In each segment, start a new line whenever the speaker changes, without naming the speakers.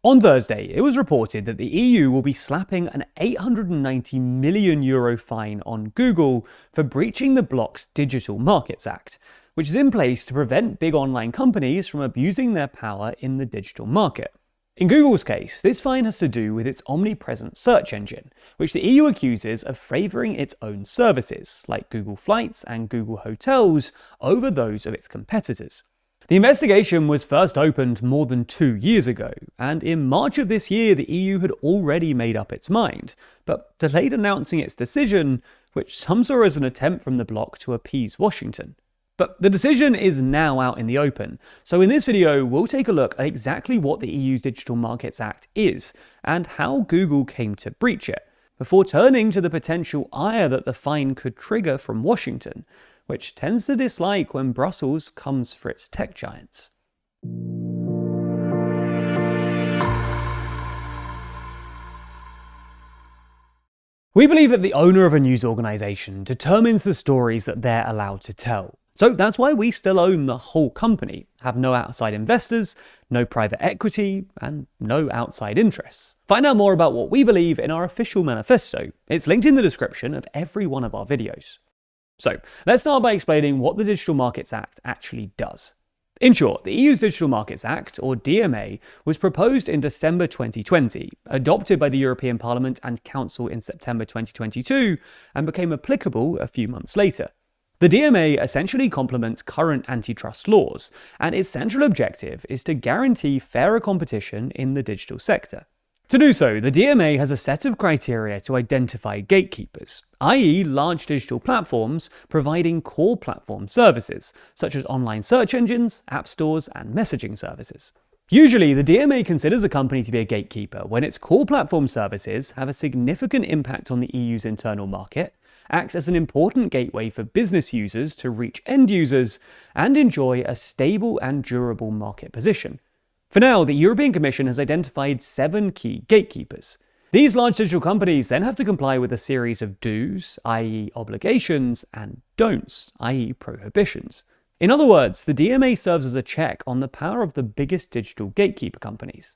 On Thursday, it was reported that the EU will be slapping an €890 million fine on Google for breaching the bloc's Digital Markets Act, which is in place to prevent big online companies from abusing their power in the digital market. In Google's case, this fine has to do with its omnipresent search engine, which the EU accuses of favouring its own services, like Google Flights and Google Hotels, over those of its competitors. The investigation was first opened more than 2 years ago, and in March of this year the EU had already made up its mind, but delayed announcing its decision, which some saw as an attempt from the bloc to appease Washington. But the decision is now out in the open, so in this video we'll take a look at exactly what the EU's Digital Markets Act is, and how Google came to breach it, before turning to the potential ire that the fine could trigger from Washington, which tends to dislike when Brussels comes for its tech giants. We believe that the owner of a news organization determines the stories that they're allowed to tell. So that's why we still own the whole company, have no outside investors, no private equity, and no outside interests. Find out more about what we believe in our official manifesto. It's linked in the description of every one of our videos. So, let's start by explaining what the Digital Markets Act actually does. In short, the EU's Digital Markets Act, or DMA, was proposed in December 2020, adopted by the European Parliament and Council in September 2022, and became applicable a few months later. The DMA essentially complements current antitrust laws, and its central objective is to guarantee fairer competition in the digital sector. To do so, the DMA has a set of criteria to identify gatekeepers, i.e. large digital platforms providing core platform services, such as online search engines, app stores, and messaging services. Usually, the DMA considers a company to be a gatekeeper when its core platform services have a significant impact on the EU's internal market, acts as an important gateway for business users to reach end users, and enjoy a stable and durable market position. For now, the European Commission has identified 7 key gatekeepers. These large digital companies then have to comply with a series of do's, i.e. obligations, and don'ts, i.e. prohibitions. In other words, the DMA serves as a check on the power of the biggest digital gatekeeper companies.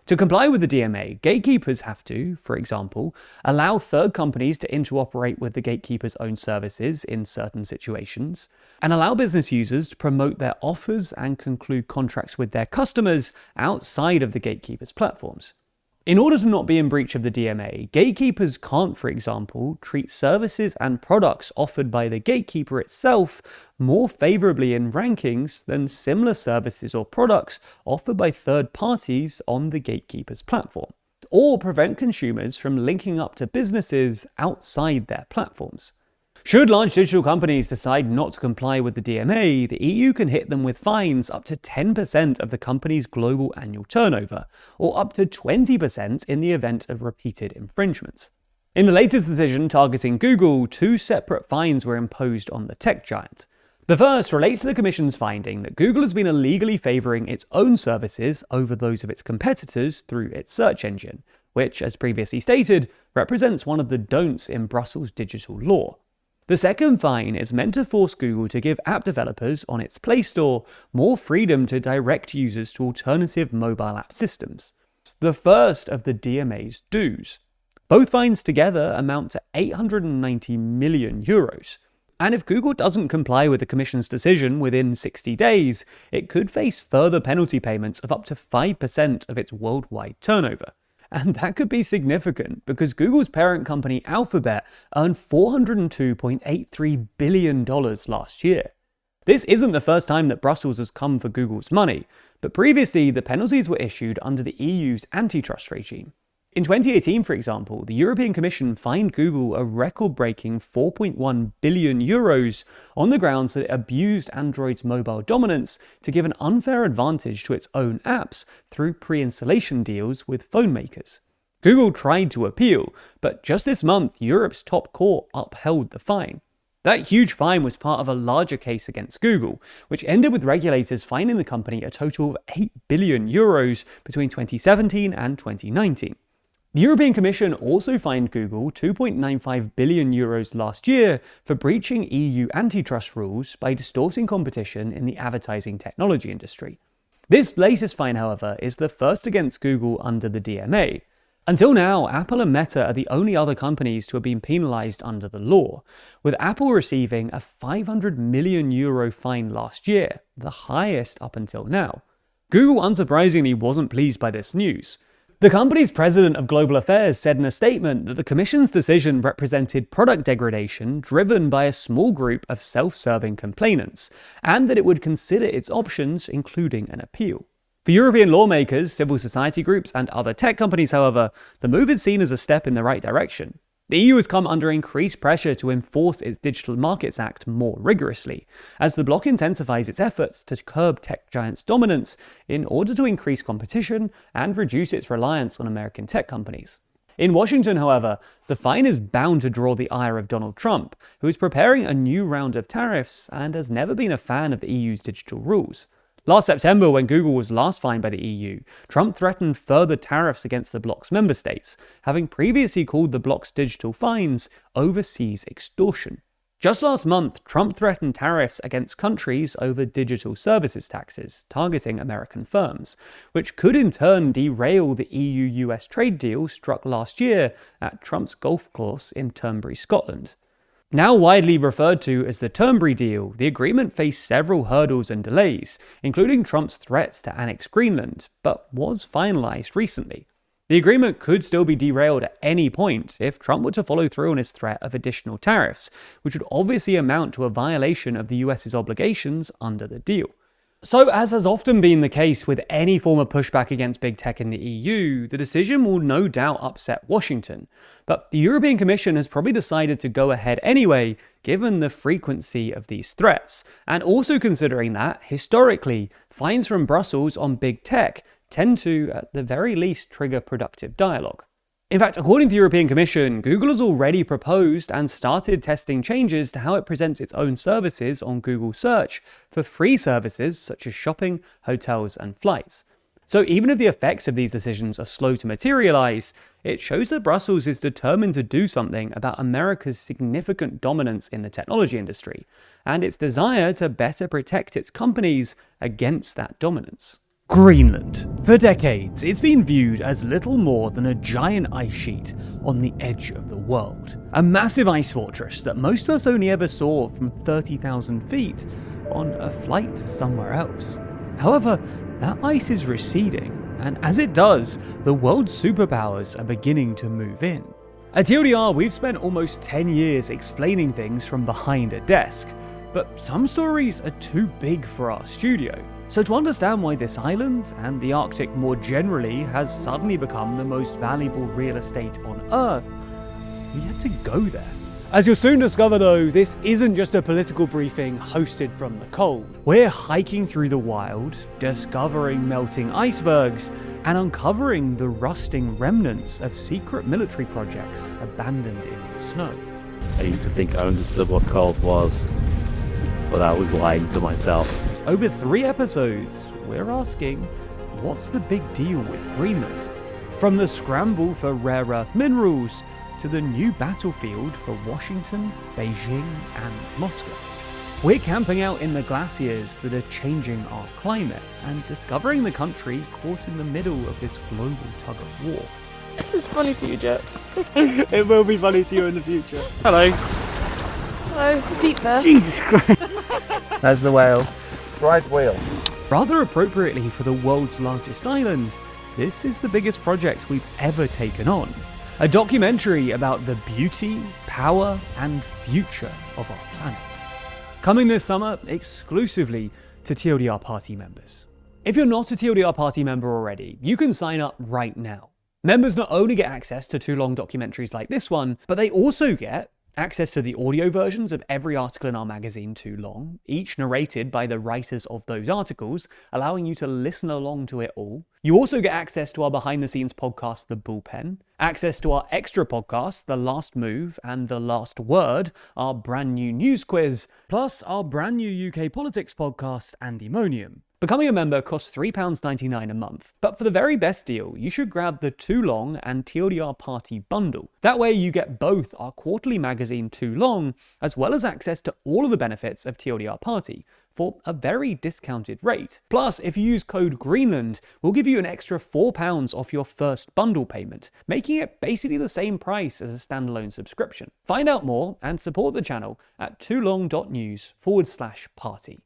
To comply with the DMA, gatekeepers have to, for example, allow third companies to interoperate with the gatekeeper's own services in certain situations, and allow business users to promote their offers and conclude contracts with their customers outside of the gatekeeper's platforms. In order to not be in breach of the DMA, gatekeepers can't, for example, treat services and products offered by the gatekeeper itself more favorably in rankings than similar services or products offered by third parties on the gatekeeper's platform, or prevent consumers from linking up to businesses outside their platforms. Should large digital companies decide not to comply with the DMA, the EU can hit them with fines up to 10% of the company's global annual turnover, or up to 20% in the event of repeated infringements. In the latest decision targeting Google, 2 separate fines were imposed on the tech giant. The first relates to the Commission's finding that Google has been illegally favouring its own services over those of its competitors through its search engine, which, as previously stated, represents one of the don'ts in Brussels digital law. The second fine is meant to force Google to give app developers on its Play Store more freedom to direct users to alternative mobile app systems. It's the first of the DMA's do's. Both fines together amount to €890 million. And if Google doesn't comply with the Commission's decision within 60 days, it could face further penalty payments of up to 5% of its worldwide turnover. And that could be significant because Google's parent company Alphabet earned $402.83 billion last year. This isn't the first time that Brussels has come for Google's money, but previously the penalties were issued under the EU's antitrust regime. In 2018, for example, the European Commission fined Google a record-breaking €4.1 billion on the grounds that it abused Android's mobile dominance to give an unfair advantage to its own apps through pre-installation deals with phone makers. Google tried to appeal, but just this month, Europe's top court upheld the fine. That huge fine was part of a larger case against Google, which ended with regulators fining the company a total of €8 billion between 2017 and 2019. The European Commission also fined Google €2.95 billion last year for breaching EU antitrust rules by distorting competition in the advertising technology industry. This latest fine, however, is the first against Google under the DMA. Until now, Apple and Meta are the only other companies to have been penalized under the law, with Apple receiving a €500 million fine last year, the highest up until now. Google unsurprisingly wasn't pleased by this news. The company's president of global affairs said in a statement that the commission's decision represented product degradation driven by a small group of self-serving complainants, and that it would consider its options, including an appeal. For European lawmakers, civil society groups, and other tech companies, however, the move is seen as a step in the right direction. The EU has come under increased pressure to enforce its Digital Markets Act more rigorously, as the bloc intensifies its efforts to curb tech giants' dominance in order to increase competition and reduce its reliance on American tech companies. In Washington, however, the fine is bound to draw the ire of Donald Trump, who is preparing a new round of tariffs and has never been a fan of the EU's digital rules. Last September, when Google was last fined by the EU, Trump threatened further tariffs against the bloc's member states, having previously called the bloc's digital fines overseas extortion. Just last month, Trump threatened tariffs against countries over digital services taxes, targeting American firms, which could in turn derail the EU-US trade deal struck last year at Trump's golf course in Turnberry, Scotland. Now widely referred to as the Turnberry deal, the agreement faced several hurdles and delays, including Trump's threats to annex Greenland, but was finalized recently. The agreement could still be derailed at any point if Trump were to follow through on his threat of additional tariffs, which would obviously amount to a violation of the US's obligations under the deal. So, as has often been the case with any form of pushback against big tech in the EU, the decision will no doubt upset Washington. But the European Commission has probably decided to go ahead anyway, given the frequency of these threats, and also considering that, historically, fines from Brussels on big tech tend to, at the very least, trigger productive dialogue. In fact, according to the European Commission, Google has already proposed and started testing changes to how it presents its own services on Google Search for free services such as shopping, hotels, and flights. So even if the effects of these decisions are slow to materialize, it shows that Brussels is determined to do something about America's significant dominance in the technology industry, and its desire to better protect its companies against that dominance. Greenland. For decades, it's been viewed as little more than a giant ice sheet on the edge of the world. A massive ice fortress that most of us only ever saw from 30,000 feet on a flight to somewhere else. However, that ice is receding, and as it does, the world's superpowers are beginning to move in. At TLDR, we've spent almost 10 years explaining things from behind a desk, but some stories are too big for our studio. So to understand why this island, and the Arctic more generally, has suddenly become the most valuable real estate on Earth, we had to go there. As you'll soon discover though, this isn't just a political briefing hosted from the cold. We're hiking through the wild, discovering melting icebergs, and uncovering the rusting remnants of secret military projects abandoned in the snow.
I used to think I understood what cold was, but I was lying to myself.
Over 3 episodes, we're asking, what's the big deal with Greenland? From the scramble for rare earth minerals to the new battlefield for Washington, Beijing, and Moscow. We're camping out in the glaciers that are changing our climate and discovering the country caught in the middle of this global tug of war.
This is funny to you, Jet.
It will be funny to you in the future.
Hello.
Hello, deep there.
Jesus Christ. That's the whale.
Right wheel.
Rather appropriately for the world's largest island, this is the biggest project we've ever taken on. A documentary about the beauty, power, and future of our planet. Coming this summer exclusively to TLDR Party members. If you're not a TLDR Party member already, you can sign up right now. Members not only get access to 2 long documentaries like this one, but they also get access to the audio versions of every article in our magazine, Too Long, each narrated by the writers of those articles, allowing you to listen along to it all. You also get access to our behind-the-scenes podcast, The Bullpen, access to our extra podcasts, The Last Move and The Last Word, our brand new news quiz, plus our brand new UK politics podcast, Andemonium. Becoming a member costs £3.99 a month, but for the very best deal, you should grab the Too Long and TLDR Party bundle. That way you get both our quarterly magazine Too Long, as well as access to all of the benefits of TLDR Party for a very discounted rate. Plus, if you use code Greenland, we'll give you an extra £4 off your first bundle payment, making it basically the same price as a standalone subscription. Find out more and support the channel at toolong.news/party.